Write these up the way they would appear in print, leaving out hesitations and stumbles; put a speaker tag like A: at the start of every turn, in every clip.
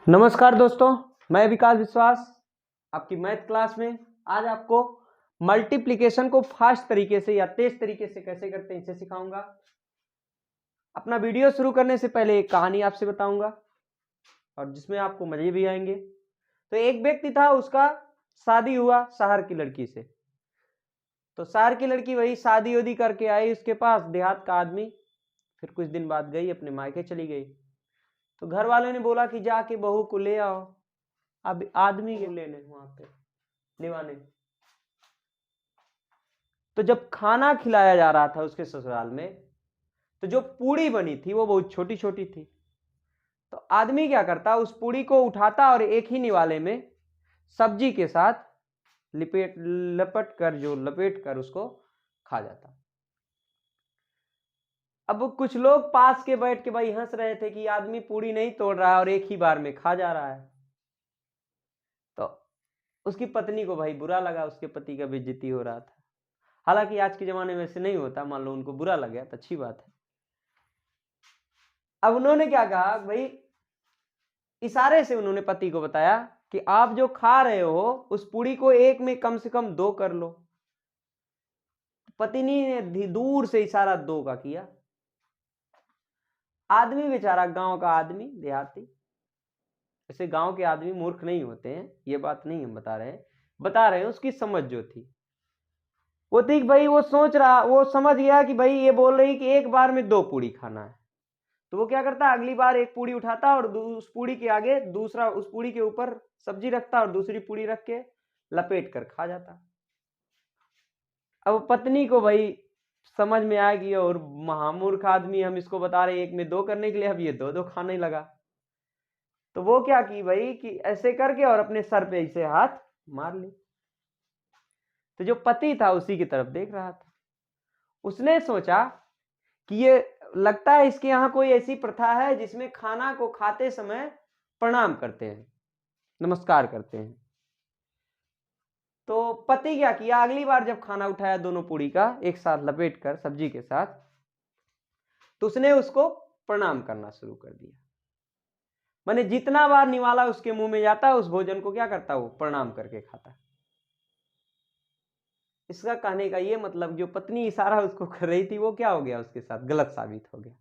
A: नमस्कार दोस्तों, मैं विकास विश्वास आपकी मैथ क्लास में आज आपको मल्टीप्लिकेशन को फास्ट तरीके से या तेज तरीके से कैसे करते हैं इसे सिखाऊंगा। अपना वीडियो शुरू करने से पहले एक कहानी आपसे बताऊंगा और जिसमें आपको मजे भी आएंगे। तो एक व्यक्ति था, उसका शादी हुआ शहर की लड़की से। तो शहर की लड़की वही शादी उदी करके आई उसके पास, देहात का आदमी। फिर कुछ दिन बाद गई, अपने मायके चली गई। तो घर वालों ने बोला कि जाके बहू को ले आओ। अब आदमी के लेने वहां पे निभाने। तो जब खाना खिलाया जा रहा था उसके ससुराल में, तो जो पूड़ी बनी थी वो बहुत छोटी छोटी थी। तो आदमी क्या करता, उस पूड़ी को उठाता और एक ही निवाले में सब्जी के साथ लपेट कर उसको खा जाता। अब कुछ लोग पास के बैठ के भाई हंस रहे थे कि आदमी पूड़ी नहीं तोड़ रहा है और एक ही बार में खा जा रहा है। तो उसकी पत्नी को भाई बुरा लगा, उसके पति का बेइज्जती हो रहा था। हालांकि आज के जमाने में ऐसे नहीं होता, मान लो उनको बुरा लग गया तो अच्छी बात है। अब उन्होंने क्या कहा भाई, इशारे से उन्होंने पति को बताया कि आप जो खा रहे हो उस पूड़ी को एक में कम से कम दो कर लो। पत्नी ने दूर से इशारा दो का किया। आदमी बेचारा, गांव का आदमी, देहाती, ऐसे गांव के आदमी मूर्ख नहीं होते हैं, ये बात नहीं हम बता रहे हैं उसकी समझ जो थी वो थी भाई, वो समझ गया कि भाई ये बोल रही कि एक बार में दो पूड़ी खाना है। तो वो क्या करता, अगली बार एक पूड़ी उठाता और उस पूड़ी के आगे दूसरा, उस पूड़ी के ऊपर सब्जी रखता और दूसरी पूड़ी रख के लपेट कर खा जाता। अब पत्नी को भाई समझ में आएगी और महामूर्ख आदमी, हम इसको बता रहे एक में दो करने के लिए, अब ये दो दो खाने लगा। तो वो क्या की भाई कि ऐसे करके और अपने सर पे ऐसे हाथ मार ली। तो जो पति था उसी की तरफ देख रहा था। उसने सोचा कि ये लगता है इसके यहाँ कोई ऐसी प्रथा है जिसमें खाना को खाते समय प्रणाम करते हैं, नमस्कार करते हैं। तो पति क्या किया, अगली बार जब खाना उठाया दोनों पूड़ी का एक साथ लपेट कर सब्जी के साथ, तो उसने उसको प्रणाम करना शुरू कर दिया। माने जितना बार निवाला उसके मुंह में जाता उस भोजन को क्या करता, वो प्रणाम करके खाता। इसका कहने का ये मतलब, जो पत्नी इशारा उसको कर रही थी वो क्या हो गया, उसके साथ गलत साबित हो गया।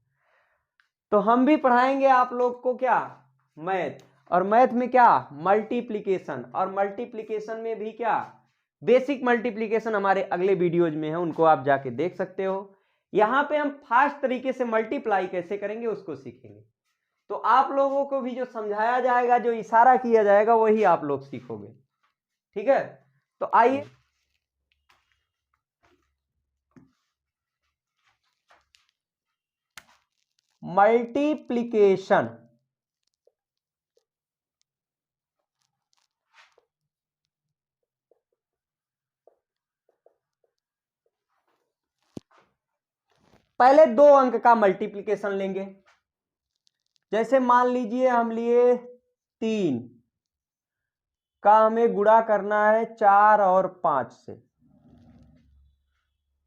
A: तो हम भी पढ़ाएंगे आप लोग को क्या, मैथ। और मैथ में क्या, मल्टीप्लिकेशन। और मल्टीप्लिकेशन में भी क्या, बेसिक मल्टीप्लिकेशन हमारे अगले वीडियोज में है, उनको आप जाके देख सकते हो। यहां पे हम फास्ट तरीके से मल्टीप्लाई कैसे करेंगे उसको सीखेंगे। तो आप लोगों को भी जो समझाया जाएगा, जो इशारा किया जाएगा, वही आप लोग सीखोगे। ठीक है, तो आइए मल्टीप्लिकेशन। पहले दो अंक का मल्टीप्लिकेशन लेंगे। जैसे मान लीजिए हम लिए 3 का हमें गुणा करना है 4 और 5 से।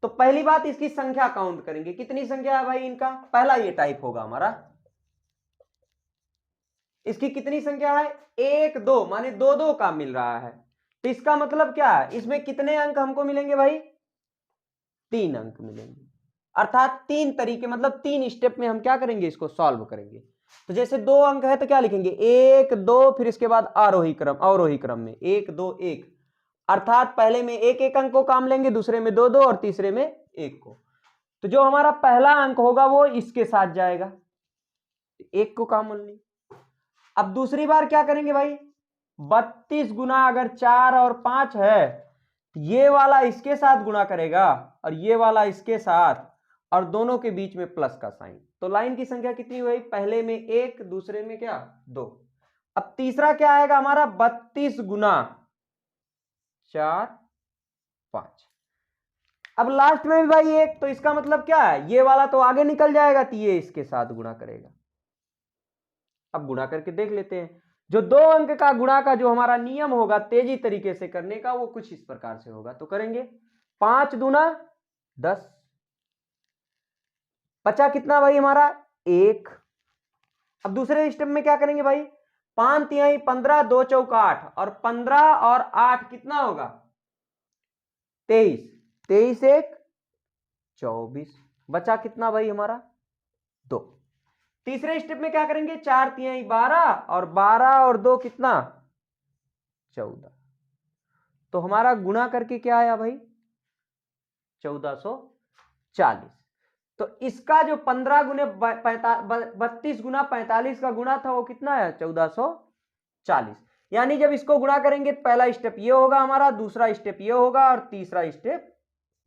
A: तो पहली बात, इसकी संख्या काउंट करेंगे, कितनी संख्या है भाई इनका, पहला ये टाइप होगा हमारा। इसकी कितनी संख्या है, 1 2, माने दो दो का मिल रहा है। तो इसका मतलब क्या है, इसमें कितने अंक हमको मिलेंगे भाई, 3 अंक मिलेंगे। अर्थात 3 तरीके, मतलब 3 स्टेप में हम क्या करेंगे, इसको सॉल्व करेंगे। तो जैसे 2 अंक है तो क्या लिखेंगे, 1 2, फिर इसके बाद अवरोही क्रम में 1 2 1। अर्थात पहले में एक एक अंक को काम लेंगे, दूसरे में 2 2 और तीसरे में 1 को। तो जो हमारा पहला अंक होगा वो इसके साथ जाएगा, 1 को कॉमन ली। अब दूसरी बार क्या करेंगे भाई, 32 गुना अगर 4 और 5 है, ये वाला इसके साथ गुणा करेगा और ये वाला इसके साथ, और दोनों के बीच में प्लस का साइन। तो लाइन की संख्या कितनी हुई, पहले में 1, दूसरे में क्या 2। अब तीसरा क्या आएगा हमारा, 32 गुना 4 5। अब लास्ट में भी भाई 1, तो इसका मतलब क्या है, ये वाला तो आगे निकल जाएगा तो ये इसके साथ गुणा करेगा। अब गुणा करके देख लेते हैं। जो 2 अंक का गुणा का जो हमारा नियम होगा तेजी तरीके से करने का, वो कुछ इस प्रकार से होगा। तो करेंगे 5 दूना 10, बचा कितना भाई हमारा 1। अब दूसरे स्टेप में क्या करेंगे भाई, 5 तिहाई 15, 2 चौक 8 और 15 और 8 कितना होगा 23, 23 एक 24, बचा कितना भाई हमारा 2। तीसरे स्टेप में क्या करेंगे 4 तिहाई 12 और 12 और 2 कितना 14, तो हमारा गुणा करके क्या आया भाई 1440। तो इसका जो 15 गुने 32 गुना 45 का गुणा था वो कितना है 1440। यानी जब इसको गुणा करेंगे पहला स्टेप ये होगा हमारा, दूसरा स्टेप ये होगा और तीसरा स्टेप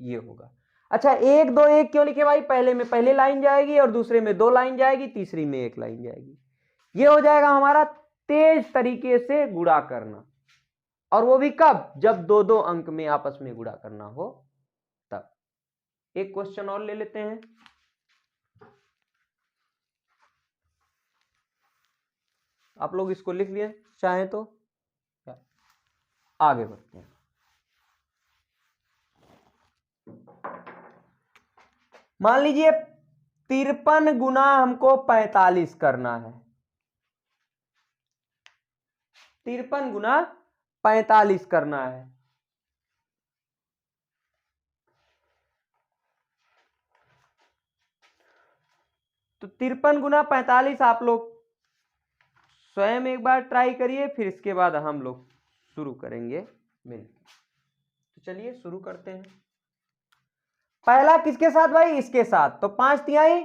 A: ये होगा। अच्छा 1 2 1 क्यों लिखे भाई, पहले में पहले लाइन जाएगी और दूसरे में 2 लाइन जाएगी, तीसरी में 1 लाइन जाएगी। ये हो जाएगा हमारा तेज तरीके से गुणा करना, और वो भी कब, जब 2-2 अंक में आपस में गुणा करना हो तब। एक क्वेश्चन और ले लेते हैं। आप लोग इसको लिख लिए चाहें तो, आगे बढ़ते हैं। मान लीजिए 53 गुना हमको 45 करना है, 53 गुना 45 करना है। तो 53 गुना 45 आप लोग स्वयं एक बार ट्राई करिए, फिर इसके बाद हम लोग शुरू करेंगे मिलकर। तो चलिए शुरू करते हैं। पहला किसके साथ भाई, इसके साथ, तो 5 तिहाई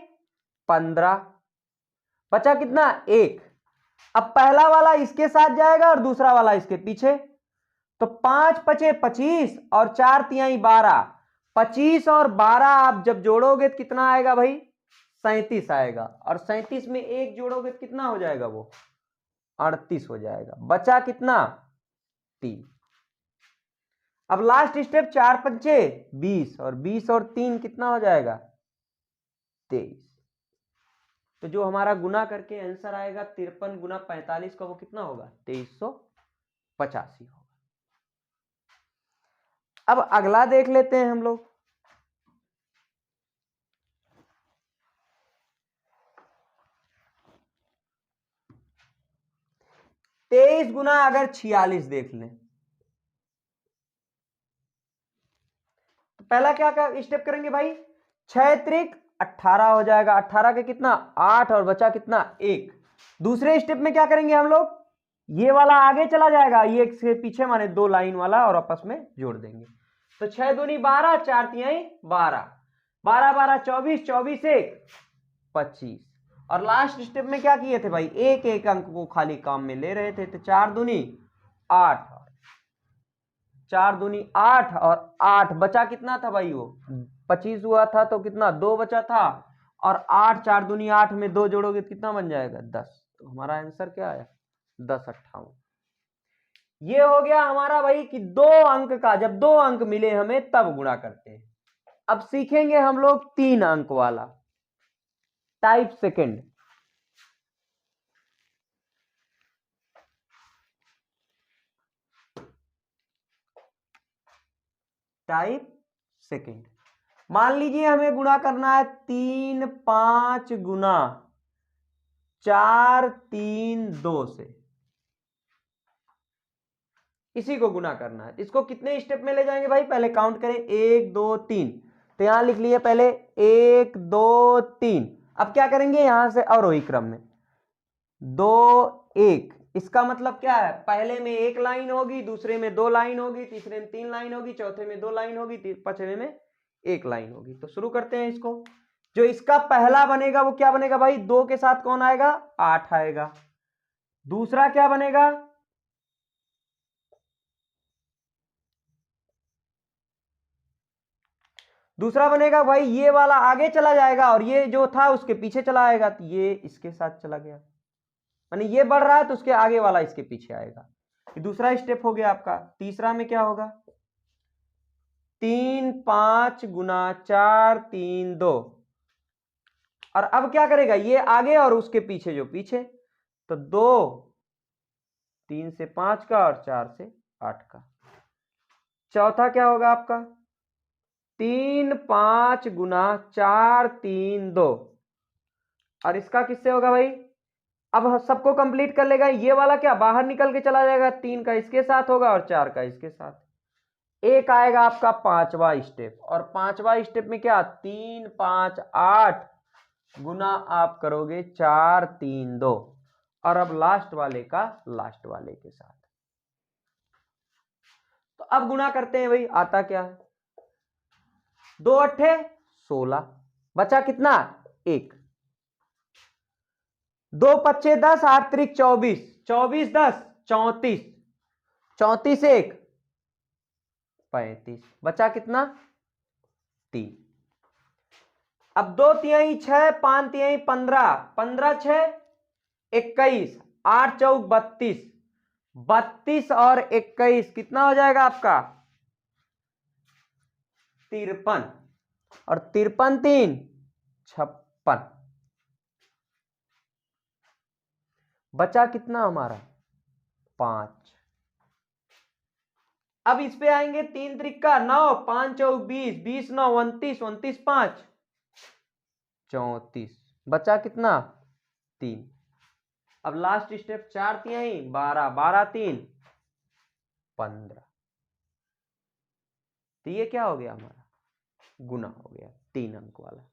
A: 15, बचा कितना 1। अब पहला वाला इसके साथ जाएगा और दूसरा वाला इसके पीछे, तो 5 पचे 25 और 4 तिहाई 12, 25 और 12 आप जब जोड़ोगे तो कितना आएगा भाई 37 आएगा, और 37 में 1 जोड़ोगे तो कितना हो जाएगा वो 38 हो जाएगा। बचा कितना 3। अब लास्ट स्टेप 4 पंचे 20 और 20 और 3 कितना हो जाएगा 23। तो जो हमारा गुना करके आंसर आएगा 53 गुना 45 का वो कितना होगा 2385 होगा। अब अगला देख लेते हैं हम लोग। 23 गुना अगर 46 देख लें, तो पहला क्या स्टेप करेंगे भाई 6 त्रिक 18 हो जाएगा, 18 के कितना 8 और बचा कितना 1। दूसरे स्टेप में क्या करेंगे हम लोग, ये वाला आगे चला जाएगा, ये से पीछे माने 2 लाइन वाला, और आपस में जोड़ देंगे। तो 6 दूनी 12, 4 तिहाई 12, 12 12 24, 24 1 25। और लास्ट स्टेप में क्या किए थे भाई, एक एक अंक को खाली काम में ले रहे थे। तो 4 दूनी 8, 4 दूनी 8 और 8 बचा कितना था भाई वो 25 हुआ था, तो कितना 2 बचा था, और 8 4 दूनी 8 में 2 जोड़ोगे तो कितना बन जाएगा 10। तो हमारा आंसर क्या आया 1058। ये हो गया हमारा भाई कि 2 अंक का, जब 2 अंक मिले हमें तब गुणा करते हैं। अब सीखेंगे हम लोग 3 अंक वाला टाइप सेकंड। टाइप सेकंड, मान लीजिए हमें गुणा करना है 3 5 गुना 4 3 2 से, इसी को गुना करना है। इसको कितने स्टेप में ले जाएंगे भाई, पहले काउंट करें 1 2 3, तो यहां लिख लिए पहले 1 2 3। अब क्या करेंगे यहां से अवरोही क्रम में 2 1, इसका मतलब क्या है पहले में 1 लाइन होगी, दूसरे में 2 लाइन होगी, तीसरे में 3 लाइन होगी, चौथे में 2 लाइन होगी, पांचवे में 1 लाइन होगी। तो शुरू करते हैं इसको। जो इसका पहला बनेगा वो क्या बनेगा भाई, 2 के साथ कौन आएगा 8 आएगा। दूसरा क्या बनेगा, दूसरा बनेगा भाई ये वाला आगे चला जाएगा और ये जो था उसके पीछे चला आएगा, तो ये इसके साथ चला गया, माने ये बढ़ रहा है तो उसके आगे वाला इसके पीछे आएगा। ये दूसरा स्टेप हो गया आपका। तीसरा में क्या होगा 3 5 गुना 4 3 2, और अब क्या करेगा ये आगे और उसके पीछे जो पीछे, तो 2 3 से 5 का और 4 से 8 का। चौथा क्या होगा आपका 3 5 गुना 4 3 2, और इसका किससे होगा भाई अब सबको कंप्लीट कर लेगा, ये वाला क्या बाहर निकल के चला जाएगा, 3 का इसके साथ होगा और 4 का इसके साथ। एक आएगा आपका 5वां स्टेप, और 5वां स्टेप में क्या 3 5 8 गुना आप करोगे 4 3 2, और अब लास्ट वाले का लास्ट वाले के साथ। तो अब गुना करते हैं भाई, आता क्या है, 2 अट्ठे 16, बचा कितना 1, 2 पच्चे 10, 8 त्रिक 24, 24 10 34, 34 1 35, बचा कितना 3। अब 2 तिहाई 6, 5 तिहाई 15, 15 6 21, 8 चौक 32, 32 और 21 कितना हो जाएगा आपका 53, और 53 3 56, बचा कितना हमारा 5। अब इस पे आएंगे 3 त्रिका 9, 5 चौक 20, 20 9 29, 29 5 34, बचा कितना 3। अब लास्ट स्टेप 4 तिहाई 12, 12 3 15, तो ये क्या हो गया हमारा गुना हो गया 3 अंक वाला।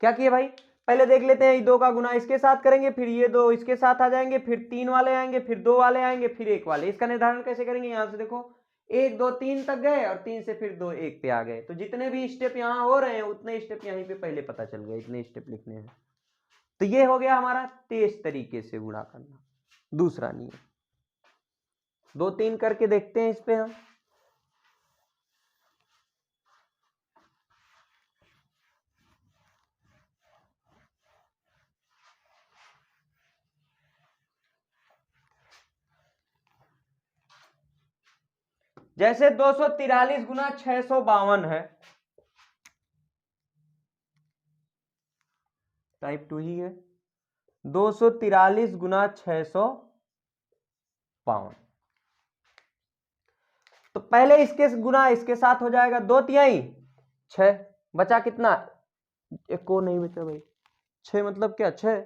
A: क्या किए भाई, पहले देख लेते हैं, 2 का गुना इसके साथ करेंगे, फिर ये 2 इसके साथ आ जाएंगे, फिर 3 वाले आएंगे, फिर 2 वाले आएंगे, फिर 1 वाले। इसका निर्धारण कैसे करेंगे, यहां से देखो 1 2 3 तक गए और 3 से फिर 2 1 पे आ गए, तो जितने भी स्टेप यहाँ हो रहे हैं उतने स्टेप यहीं पे पहले पता चल गए, इतने स्टेप लिखने हैं। तो ये हो गया हमारा तेज तरीके से गुणा करना। दूसरा नियम 2 3 करके देखते हैं इस पे हम। जैसे 243 गुना 652 है, टाइप 2 ही है, 243 गुना 652, तो पहले इसके गुना इसके साथ हो जाएगा, 2 तिहाई 6, बचा कितना, एक को नहीं बचा भाई, 6 मतलब क्या 6,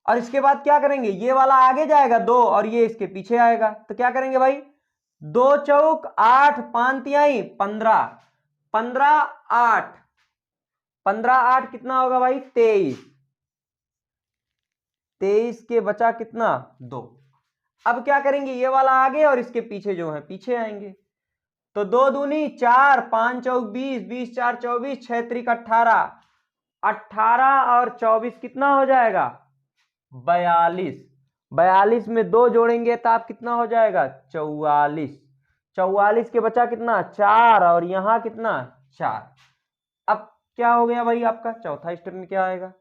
A: और इसके बाद क्या करेंगे, ये वाला आगे जाएगा 2 और ये इसके पीछे आएगा, तो क्या करेंगे भाई 2 चौक 8, 5 तिहाई 15, 15 8, 15 8 कितना होगा भाई 23, 23 के बचा कितना 2। अब क्या करेंगे, ये वाला आगे और इसके पीछे जो है पीछे आएंगे, तो 2 दूनी 4, 5 चौक 20, 20 4 24, 6 त्रिक 18, 18 और 24 कितना हो जाएगा 42, 42 में 2 जोड़ेंगे तो आप कितना हो जाएगा 44, 44 के बचा कितना 4 और यहां कितना 4। अब क्या हो गया भाई आपका चौथा स्टेप में क्या आएगा,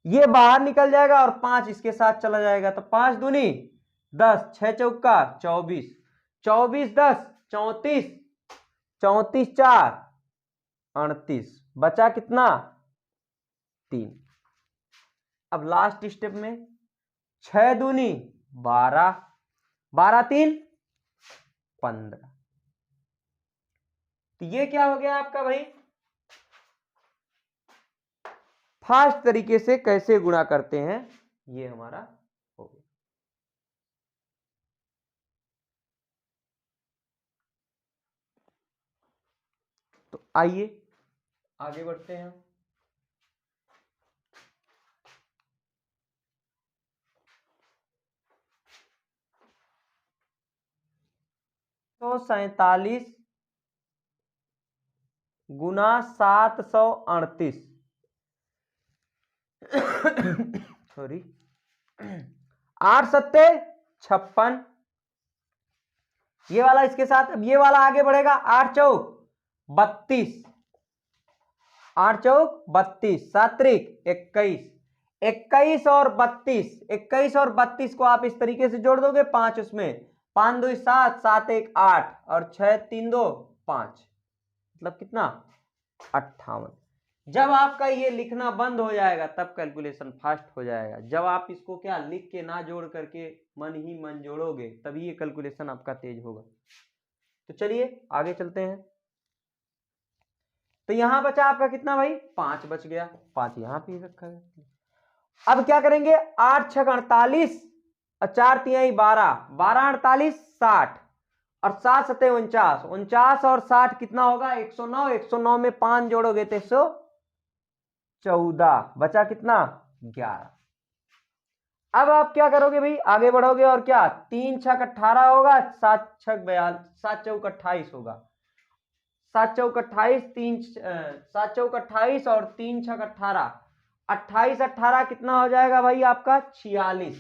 A: ये बाहर निकल जाएगा और 5 इसके साथ चला जाएगा, तो 5 दूनी 10, 6 चौका 24, 24 10 34, 34 4 38, बचा कितना 3। अब लास्ट स्टेप में 6 दूनी 12, 12 3 15, तो ये क्या हो गया आपका भाई फास्ट तरीके से कैसे गुणा करते हैं, ये हमारा हो गया। तो आइए आगे बढ़ते हैं। तो 47 गुना 738, सॉरी 8 सत्ते 56, ये वाला इसके साथ, अब ये वाला आगे बढ़ेगा 8 चौक 32, 8 चौक 32, 7 त्रिक 21, 21 और 32, 21 और 32 को आप इस तरीके से जोड़ दोगे, 5 उसमें 5 2 7, 7 1 8 और 6 3 2 5, मतलब कितना 58। जब आपका ये लिखना बंद हो जाएगा तब कैलकुलेशन फास्ट हो जाएगा, जब आप इसको क्या लिख के ना जोड़ करके मन ही मन जोड़ोगे तभी ये कैलकुलेशन आपका तेज होगा। तो चलिए आगे चलते हैं। तो यहां बचा आपका कितना भाई 5 बच गया, 5 यहां पे रखा है, अब क्या करेंगे, 8 छक 48 और 4 तिहाई 12, 12 48 60 और 7 सत्ते 49, 49 और 60 कितना होगा 109, 109 में 5 जोड़ोगे तो 114, बचा कितना 11। अब आप क्या करोगे भाई, आगे बढ़ोगे और क्या 3 छक 18 होगा, 7 छक 42, 7 चौक 28 होगा, 7 चौक 28, 7 चौक 28 और 3 छक 18, 28 18 कितना हो जाएगा भाई आपका 46,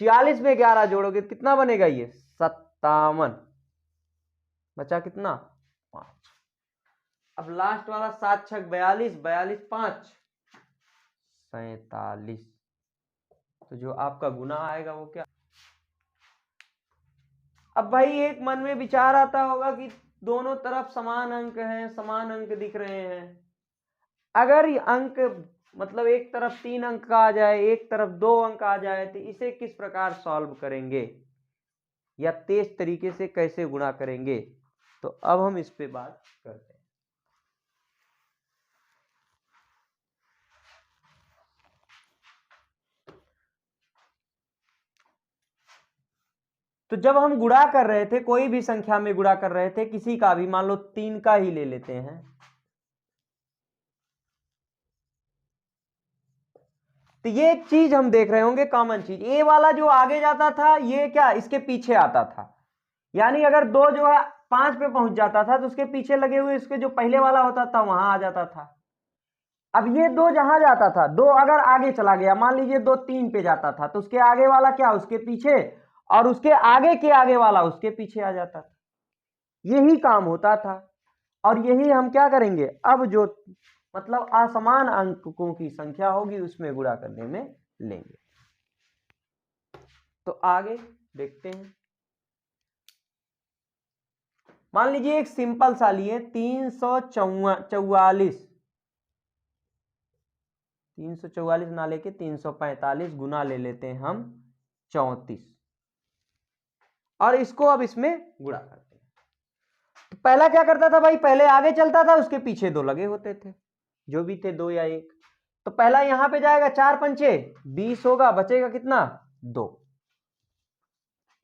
A: 46 में 11 जोड़ोगे कितना बनेगा ये 57, बचा कितना 5। अब लास्ट वाला 7 छक 42, 42 5 47, तो जो आपका गुना आएगा वो क्या। अब भाई एक मन में विचार आता होगा कि दोनों तरफ समान अंक हैं, समान अंक दिख रहे हैं, अगर अंक मतलब एक तरफ 3 अंक का आ जाए, एक तरफ 2 अंक आ जाए, तो इसे किस प्रकार सॉल्व करेंगे या तेज तरीके से कैसे गुणा करेंगे, तो अब हम इस पे बात करते हैं। तो जब हम गुणा कर रहे थे, कोई भी संख्या में गुणा कर रहे थे, किसी का भी, मान लो 3 का ही ले लेते हैं, तो ये एक चीज हम देख रहे होंगे कॉमन चीज, ए वाला जो आगे जाता था ये क्या इसके पीछे आता था, यानी अगर 2 जो है 5 पे पहुंच जाता था तो उसके पीछे लगे हुए इसके जो पहले वाला होता था वहां आ जाता था। अब ये 2 जहां जाता था, 2 अगर आगे चला गया, मान लीजिए 2 3 पे जाता था, तो उसके आगे वाला क्या उसके पीछे, और उसके आगे के आगे वाला उसके पीछे आ जाता था, यही काम होता था। और यही हम क्या करेंगे, अब जो मतलब असमान अंकों की संख्या होगी उसमें गुणा करने में लेंगे। तो आगे देखते हैं, मान लीजिए एक सिंपल सा लिए 344 ना लेके 345 गुना ले लेते हैं हम 34, और इसको अब इसमें गुणा करते हैं। तो पहला क्या करता था भाई, पहले आगे चलता था, उसके पीछे 2 लगे होते थे, जो भी थे 2 या 1, तो पहला यहां पे जाएगा 4 पंचे 20 होगा, बचेगा कितना 2।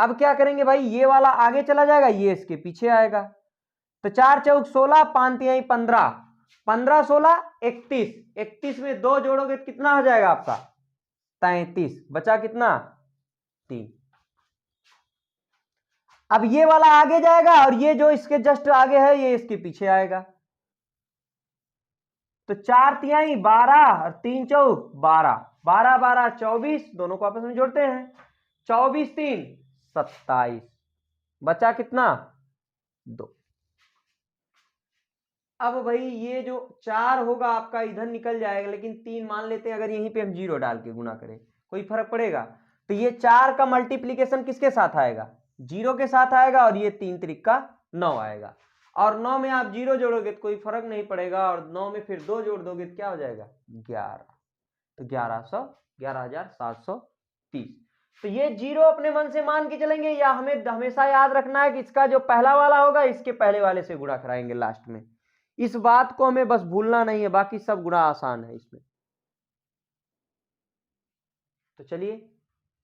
A: अब क्या करेंगे भाई, ये वाला आगे चला जाएगा, ये इसके पीछे आएगा, तो 4 चौक 16, 5 तिहाई 15, 15 16 31, 31 में 2 जोड़ोगे तो कितना हो जाएगा आपका 33, बचा कितना 3। अब ये वाला आगे जाएगा और ये जो इसके जस्ट आगे है ये इसके पीछे आएगा, तो 4 तिहाई 12 और 3 चौक 12, 12 12 24, दोनों को आपस में जोड़ते हैं, 24 3 27, बचा कितना 2। अब भाई ये जो 4 होगा आपका इधर निकल जाएगा, लेकिन 3 मान लेते हैं, अगर यहीं पे हम 0 डाल के गुणा करें कोई फर्क पड़ेगा, तो ये 4 का मल्टीप्लीकेशन किसके साथ आएगा 0 के साथ आएगा, और ये 3 त्रिका 9 आएगा, और 9 में आप 0 जोड़ोगे तो कोई फर्क नहीं पड़ेगा, और 9 में फिर 2 जोड़ दोगे तो क्या हो जाएगा 11, तो 11,730। तो ये 0 अपने मन से मान के चलेंगे, या हमें हमेशा याद रखना है कि इसका जो पहला वाला होगा इसके पहले वाले से गुणा कराएंगे लास्ट में, इस बात को हमें बस भूलना नहीं है, बाकी सब गुणा आसान है इसमें। तो चलिए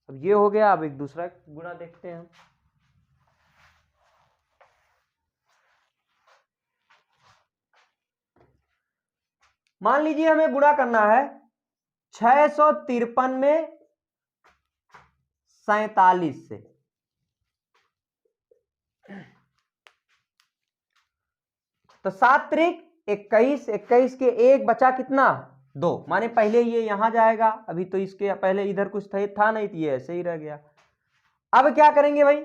A: अब ये हो गया, अब एक दूसरा गुणा देखते हैं हम। मान लीजिए हमें गुणा करना है 653 में 47 से, तो 7 त्रिक 21, 21 के 1 बचा कितना 2, माने पहले ये यहां जाएगा, अभी तो इसके पहले इधर कुछ था नहीं, तो ये ऐसे ही रह गया। अब क्या करेंगे भाई,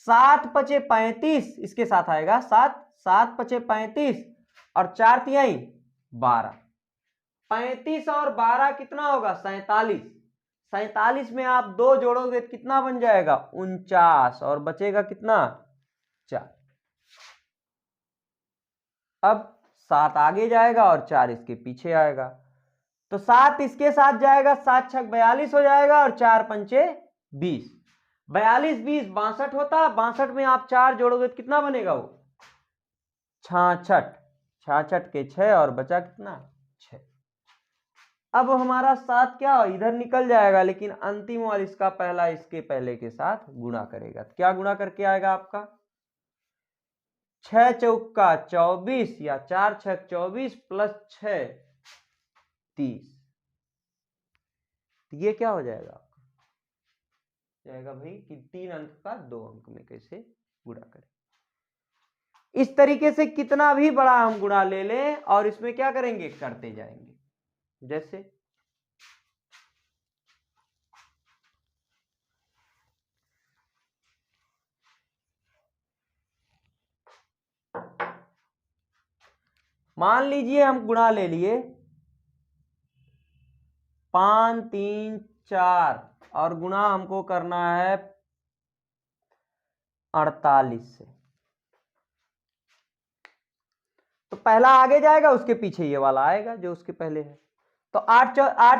A: 7 पचे 35 इसके साथ आएगा, 7 7 पचे 35 और 4 तिहाई 12, 35 और 12 कितना होगा 47, 47 में आप 2 जोड़ोगे तो कितना बन जाएगा 49, और बचेगा कितना 4। अब 7 आगे जाएगा और 4 इसके पीछे आएगा, तो 7 इसके साथ जाएगा, 7 छक 42 हो जाएगा, और 4 पंचे 20, 42 20 62 होता, 62 में आप 4 जोड़ोगे तो कितना बनेगा वो 66, 66 के 6 और बचा कितना 6। अब हमारा 7 क्या इधर निकल जाएगा, लेकिन अंतिम वाला इसका पहला इसके पहले के साथ गुणा करेगा। तो क्या गुणा करके आएगा आपका 6 चौका 24 या 4 छक 24 प्लस 6 30। ये क्या हो जाएगा आपका, जाएगा भाई कि 3 अंक का 2 अंक में कैसे गुणा करें। इस तरीके से कितना भी बड़ा हम गुणा ले लें और इसमें क्या करेंगे, करते जाएंगे। जैसे मान लीजिए हम गुणा ले लिए 5 3 4 और गुणा हमको करना है 48 से। तो पहला आगे जाएगा, उसके पीछे ये वाला आएगा जो उसके पहले है। तो 8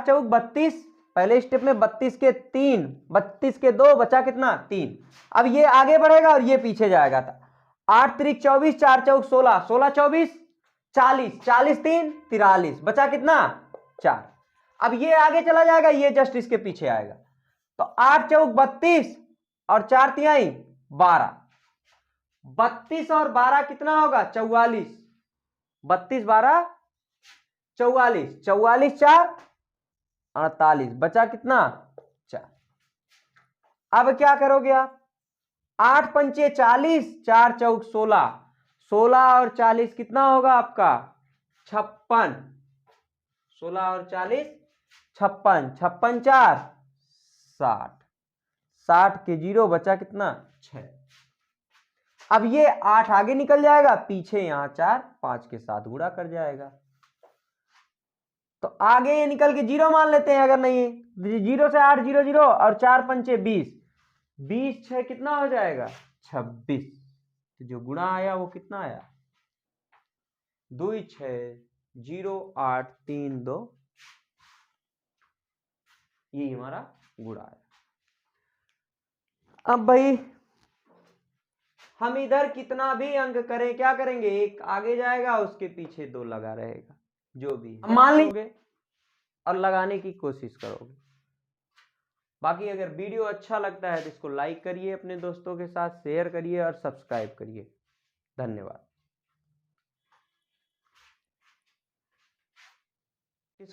A: चौक 32, पहले स्टेप में 32 के 3, 32 के 2 बचा कितना 3। अब ये आगे बढ़ेगा और ये पीछे जाएगा। था 8 त्रिक 24, 4 चौक 16, 16 24 40, 40 3 43, बचा कितना 4। अब ये आगे चला जाएगा, ये जस्ट इसके पीछे आएगा। तो 8 चौक 32 और 4 तिहाई 12, 32 और 12 कितना होगा 44, 32 12 44, 44 4 48, बचा कितना 4। अब क्या करोगे आप, 8 पंचे 40, 4 चौक 16, 16 और 40 कितना होगा आपका 56, 16 और 40 56, 56 4 60, 60 के 0 बचा कितना 6। अब ये 8 आगे निकल जाएगा, पीछे यहां 4 5 के साथ गुणा कर जाएगा। तो आगे ये निकल के 0 मान लेते हैं, अगर नहीं 0 से 8 0 0 और 4 पंचे 20, 20 6 कितना हो जाएगा 26। तो जो गुणा आया वो कितना आया 2 6 0 8 3 2, ये हमारा गुणा आया। अब भाई हम इधर कितना भी अंक करें, क्या करेंगे, एक आगे जाएगा उसके पीछे 2 लगा रहेगा, जो भी मान लीजिए और लगाने की कोशिश करोगे। बाकी अगर वीडियो अच्छा लगता है तो इसको लाइक करिए, अपने दोस्तों के साथ शेयर करिए और सब्सक्राइब करिए। धन्यवाद।